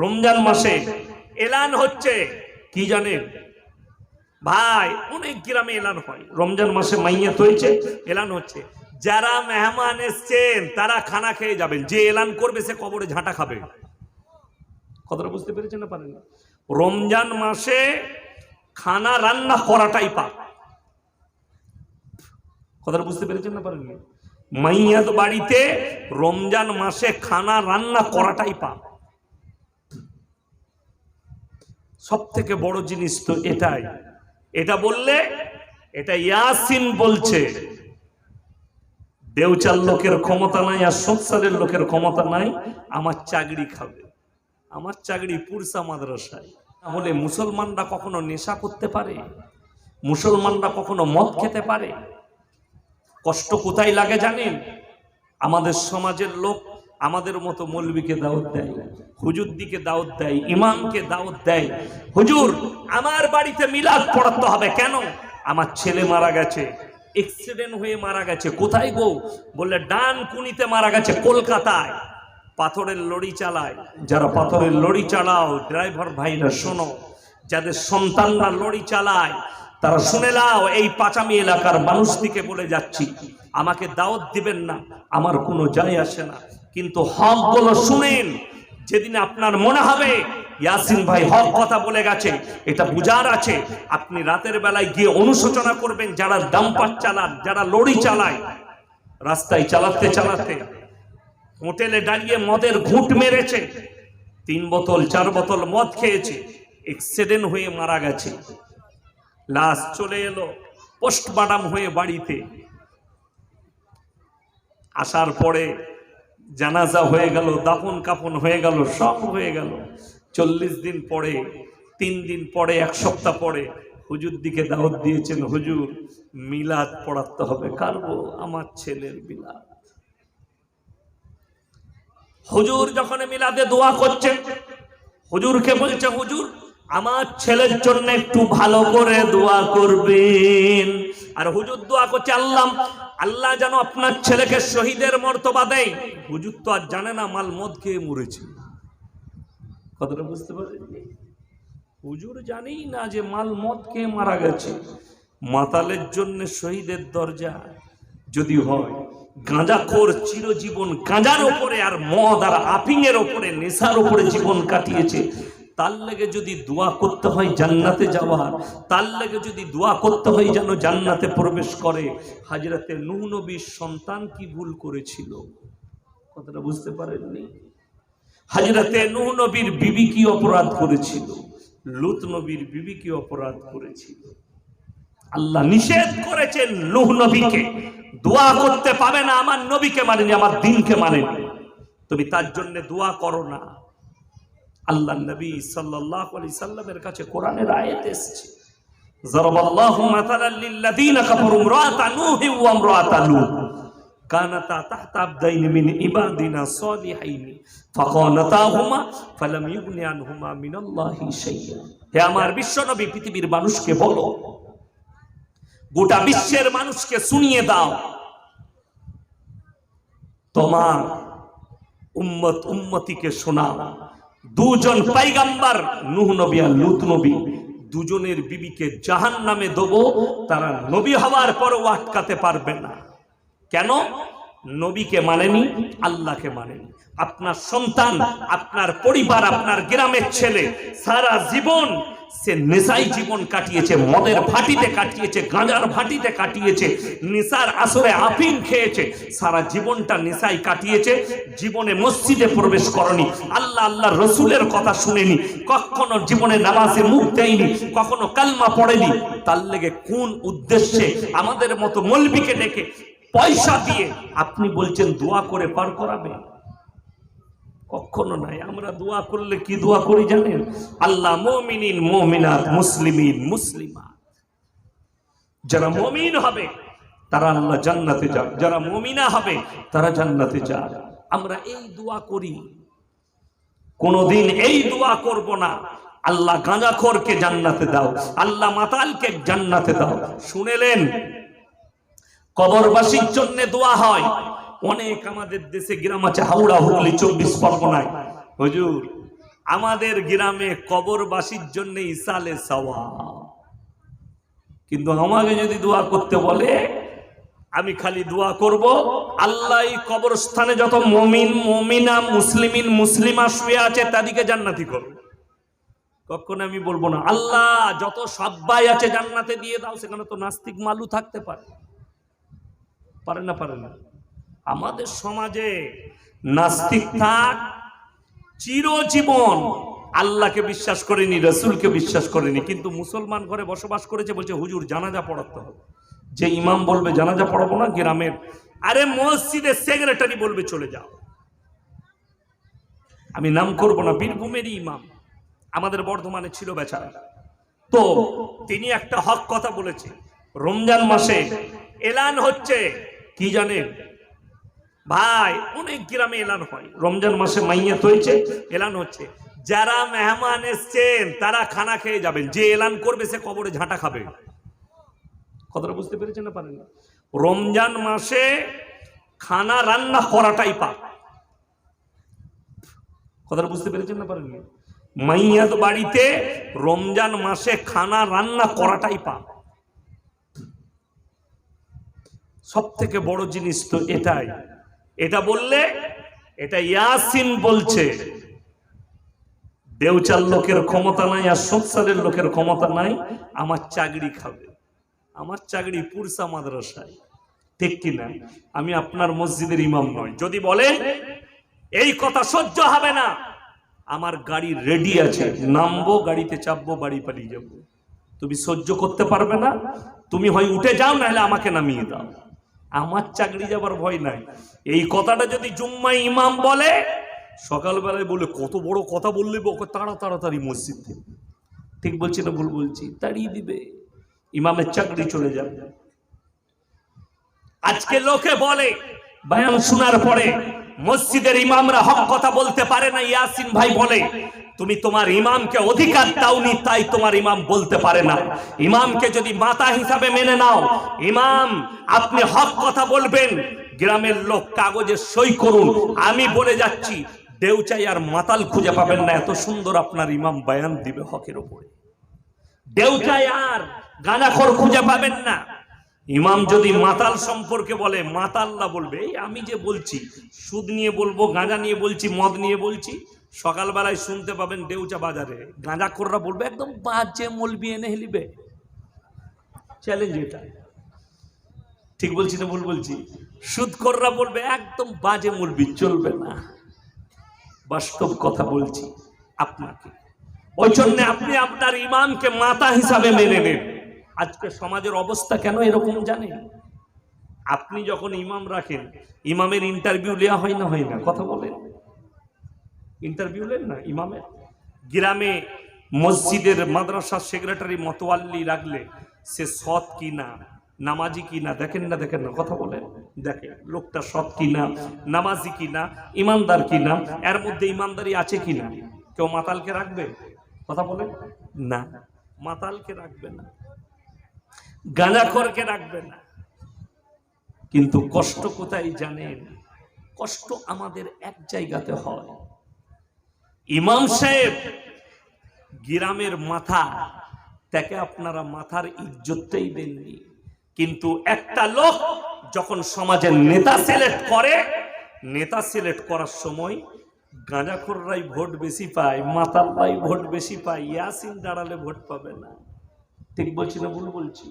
রমজান মাসে এলান হচ্ছে কি জানেন ভাই, অনেক গ্রামে এলান হয় রমজান মাসে মাইয়াত হয়েছে, এলান হচ্ছে যারা মেহমান এসছেন তারা খানা খেয়ে যাবেন, যে এলান করবে সে কবরে ঝাঁটা খাবে। কথাটা বুঝতে পেরেছেন না পারেন? রমজান মাসে খানা রান্না করাটাই পাপ। কথাটা বুঝতে পেরেছেন না পারেন? মাইয়াত বাড়িতে রমজান মাসে খানা রান্না করাটাই পাপ। সব থেকে বড় জিনিস তো এটাই। এটা বললে এটা ইয়াসিন বলছে, দেউচার লোকের ক্ষমতা নাই আর সংসারের লোকের ক্ষমতা নাই, আমার চাকরি খাবে, আমার চাকরি পুরসা মাদ্রাসায়। তাহলে মুসলমানরা কখনো নেশা করতে পারে? মুসলমানরা কখনো মদ খেতে পারে? কষ্ট কোথায় লাগে জানেন? আমাদের সমাজের লোক আমাদের মতো মৌলবীকে দাওয়াত দেয়, হুজুরদিকে দাওয়াত দেয়, ইমামকে দাওয়াত দেয়, হুজুর আমার বাড়িতে মিলাদ পড়াতে হবে। কেন? আমার ছেলে মারা গেছে, অ্যাক্সিডেন্ট হয়ে মারা গেছে। কোথায় গো? বললে ডানকুনিতে মারা গেছে, কলকাতায়। পাথরের লরি চালায়, যারা পাথরের লরি চালাও ড্রাইভার ভাইরা শোনো, যাদের সন্তানরা লরি চালায় তারা শুনে নাও, এই পাঁচামি এলাকার মানুষদিকে বলে যাচ্ছি, আমাকে দাওয়াত দিবেন না, আমার কোনো যায় আসে না, কিন্তু হকগুলো শুনেন। যেদিন আপনার মনে হবে ইয়াসিন ভাই হক কথা বলে গেছে, এটা বুঝার আছে, আপনি রাতের বেলায় গিয়ে অনুশোচনা করবেন যারা ডাম্পার চালান, যারা লরি চালায়, রাস্তায় চালাতে চালাতে হোটেলে দাঁড়িয়ে মদের ঘুঁট মেরেছে, 3 বোতল 4 বোতল মদ খেয়েছে, অ্যাক্সিডেন্ট হয়ে মারা গেছে, লাশ চলে এলো পোস্টমর্টম হয়ে বাড়িতে। আসার পরে জানাজা হয়ে গেল, দাফন কাফন হয়ে গেল, সব হয়ে গেল। 40 দিন পরে, 3 দিন পরে, 1 সপ্তাহ পরে হুজুর দিকে দাওয়াত দিয়েছেন, হুজুর মিলাদ পড়াতে হবে। কারবো? আমার ছেলের মিলাদ। হুজুর যখন মিলাদে দোয়া করছেন, হুজুরকে বলছে, হুজুর আমার ছেলের জন্য একটু ভালো করে দোয়া করবেন। আর হুজুর দোয়া করছে, আল্লাহ আল্লাহ যেন আপনার ছেলেকে শহীদের মর্তবা দেয়। হুজুর তো আর জানে না মাল মদ খেয়ে মরেছে। কথাটা বুঝতে পারেন? হুজুর জানেই না যে মাল মদ খেয়ে মারা গেছে। মাতালের জন্য শহীদের দরজা যদি হয়, গাঁজাখোর চিরজীবন গাঁজার ওপরে আর মদ আর আফিং এর ওপরে, নেশার ওপরে জীবন কাটিয়েছে, তার লেগে যদি দোয়া করতে হয় জান্নাতে যাওয়ার, তার লেগে যদি দোয়া করতে হয় যেন জান্নাতে প্রবেশ করে, হযরতে নূহ নবীর সন্তান কি ভুল করেছিল? কথাটা বুঝতে পারেননি? হযরতে নূহ নবীর বিবি কি অপরাধ করেছিল? লূত নবীর বিবি কি অপরাধ করেছিল? আল্লাহ নিষেধ করেছেন নূহ নবীকে দোয়া করতে পাবে না, আমার নবীকে মানেনি, আমার দ্বীনকে মানেনি, তুমি তার জন্য দোয়া করো না। আল্লাহ নবী সাল্লাল্লাহু আলাইহি সাল্লামের কাছে কোরআনের আয়াত এসেছে, যারাবাল্লাহু মাতালাল লিল্লাযীনা কাফারু ইমরাআতা নূহি ওয়া ইমরাআতা লূত কানাতা তাহতা আবদাইনি মিন ইবাদিনা সালিহাইনি ফাখানাতাহুমা ফালাম ইগনি আনহুমা মিনাল্লাহি শাইআ। হে আমার বিশ্ব নবী, পৃথিবীর মানুষকে বলো, গোটা বিশ্বের মানুষকে শুনিয়ে দাও, তোমার উম্মত উম্মতিকে শোনাও, দুজন পয়গম্বর নূহ নবী আর লূত নবী, দুজনের বিবিকে জাহান্নামে দেব, তারা নবী হওয়ার পরও আটকাতে পারবে না। কেন? নবীকে মানেনি, আল্লাহকে মানেনি। আপনার সন্তান, আপনার পরিবার, আপনার গ্রামের ছেলে সারা জীবন সে নেশায় জীবন কাটিয়েছে, মদের ভাটিতে কাটিয়েছে, গাঁজার ভাটিতে কাটিয়েছে, নেশার আসরে আফিম খেয়েছে, সারা জীবনটা নেশায় কাটিয়েছে, জীবনে মসজিদে প্রবেশ করেনি, আল্লাহ আল্লাহ রসুলের কথা শুনেনি, কখনো জীবনে নামাজে মুখ দেয়নি, কখনো কালমা পড়েনি, তার লেগে কোন উদ্দেশ্যে আমাদের মতো মৌলবীকে ডেকে পয়সা দিয়ে আপনি বলছেন দোয়া করে পার করাবে? কখনো নাই। আমরা দোয়া করলে কি দোয়া করি জানেন? আল্লাহ মুমিনিন মুমিনাত মুসলিমিন মুসলিমাত, যারা মুমিন হবে তারা আল্লাহ জান্নাতে যাবে, যারা মুমিনা হবে তারা জান্নাতে যাবে। আমরা এই দোয়া করি, কোনদিন এই দোয়া করব না আল্লাহ গাঁজাখোরকে জান্নাতে দাও, আল্লাহ মাতালকে জান্নাতে দাও। শুনেলেন, কবরবাসীর জন্য দোয়া হয়। অনেক আমাদের দেশে গ্রাম আছে, হাওড়া, হুগলি, 24 পরগনায়, হুজুর আমাদের গ্রামে কবরবাসীর জন্য ইসালে সওয়াব, কিন্তু আমাকে যদি দোয়া করতে বলে আমি খালি দোয়া করব আল্লাহ এই কবরস্থানে যত মুমিন মুমিনা মুসলিমিন মুসলিমা শুয়ে আছে তাদেরকে জান্নাতি করো। কখনো আমি বলবো না আল্লাহ যত সবাই আছে জান্নাতে দিয়ে দাও। সেখানে তো নাস্তিক মালু থাকতে পারে, পারে না? পারে না। আমাদের সমাজে নাস্তিক থাক, চিরজীবন আল্লাহকে বিশ্বাস করেনি, রসুলকে বিশ্বাস করেনি, কিন্তু মুসলমান ঘরে বসবাস করেছে, বলছে হুজুর জানাজা পড়াতে হবে। যে ইমাম বলবে জানাজা পড়াবো না, গ্রামের আরে মসজিদের সেক্রেটারি বলবে চলে যাও। আমি নাম করব না, বীরভূমেরই ইমাম আমাদের বর্ধমানে ছিল বেচারা। তো তিনি একটা হক কথা বলেছে, রমজান মাসে এলান হচ্ছে কি জানেন ভাই, অনেক গ্রামে এলান হয়, রমজান মাসে মাইয়াত হয়েছে এলান হচ্ছে, যারা মেহমান এসছেন তারা খানা খেয়ে যাবেন, যে এলান করবে সে কবরে ঝাঁটা খাবে। কথাটা বুঝতে পেরেছেন না পারেন না? রমজান মাসে খানা রান্না করাটাই পাপ। কথাটা বুঝতে পেরেছেন না পারেন না? মাইয়াত বাড়িতে রমজান মাসে খানা রান্না করাটাই পাপ। সব থেকে বড় জিনিস তো এটাই। এটা বললে এটা ইয়াসিন বলছে, দেউচার লোকের ক্ষমতা নাই আর সংসারের লোকের ক্ষমতা নাই, আমার চাকরি খাবে, আমার চাকরি পুরসা মাদ্রাসায়, ঠিক কিনা? আমি আপনার মসজিদের ইমাম নয়, যদি বলেন এই কথা সহ্য হবে না, আমার গাড়ি রেডি আছে, নামবো, গাড়িতে চাপবো, বাড়ি পালিয়ে যাবো। তুমি সহ্য করতে পারবে না, তুমি হয় উঠে যাও, নাহলে আমাকে নামিয়ে দাও, আমার চাকরি যাবার ভয় নাই। এই কথাটা যদি জুম্মায় ইমাম বলে, সকালবেলায় বলে কত বড় কথা বললে, ওকে তাড়াতাড়ি মসজিদ থেকে, ঠিক বলছি না ভুল বলছি, তাড়িয়ে দিবে, ইমামের চাকরি চলে যাবে। আজকে লোকে বলে বয়ান শোনার পরে মসজিদের ইমামরা হক কথা বলতে পারে না। ইয়াসিন ভাই বলে তুমি তোমার ইমামকে অধিকার দাওনি, তাই তোমার ইমাম বলতে পারে না। ইমামকে যদি মাতা হিসাবে মেনে নাও, ইমাম আপনি হক কথা বলবেন, গ্রামের লোক কাগজে সই করুন, আমি বলে যাচ্ছি দেউচাই আর মাতাল খুঁজে পাবেন না, এত সুন্দর আপনার ইমাম বয়ান দিবে হকের উপরে। দেউচাই আর গাঁজাখোর খুঁজে পাবেন না। ইমাম যদি মাতাল সম্পর্কে বলে, মাতাল্লা বলবে এই আমি যে বলছি সুদ নিয়ে বলবো, গাঁজা নিয়ে বলছি, মদ নিয়ে বলছি, সকালবেলায় শুনতে পাবেন দেউচা বাজারে গাঁজাখোররা বলবে একদম বাজে মলবি এনে হেলিবে। চ্যালেঞ্জ এটা, ঠিক বলছি না ভুল বলছি? সুদখোররা বলবে একদম বাজে মলবি, চলবে না। বাস্তব কথা বলছি আপনাকে। ওই জন্য আপনি আপনার ইমামকে মাতা হিসাবে মেনে নেন। আজকে সমাজের অবস্থা কেন এরকম জানেন? আপনি যখন ইমাম রাখেন, ইমামের ইন্টারভিউ নেওয়া হয় না, হয় না? কথা বলেন, ইন্টারভিউ নেন না ইমামের? গ্রামে মসজিদের মাদ্রাসার সেক্রেটারি মতোয়াল্লি রাখলে সে সৎ কি না, নামাজি কি না দেখেন না? দেখেন না? কথা বলেন, দেখেন লোকটা সৎ কি না, নামাজি কি না, ইমানদার কি না, এর মধ্যে ইমানদারি আছে কি না। কেউ মাতালকে রাখবে? কথা বলেন না, মাতালকে রাখবে না, গাঁজাখোরকে রাখবে না। কিন্তু কষ্ট কোথায় জানেন? কষ্ট আমাদের এক জায়গাতে হয়। ইমাম সাহেব গ্রামের মাথা, তাকে আপনারা মাথার ইজ্জতটাই দেননি। কিন্তু একটা লোক যখন সমাজের নেতা সিলেক্ট করে, নেতা সিলেক্ট করার সময় গাঁজাখোররাই ভোট বেশি পায়, মাতালরাই ভোট বেশি পায়, ইয়াসিন দাঁড়ালে ভোট পাবে না। ঠিক বলছি না ভুল বলছি?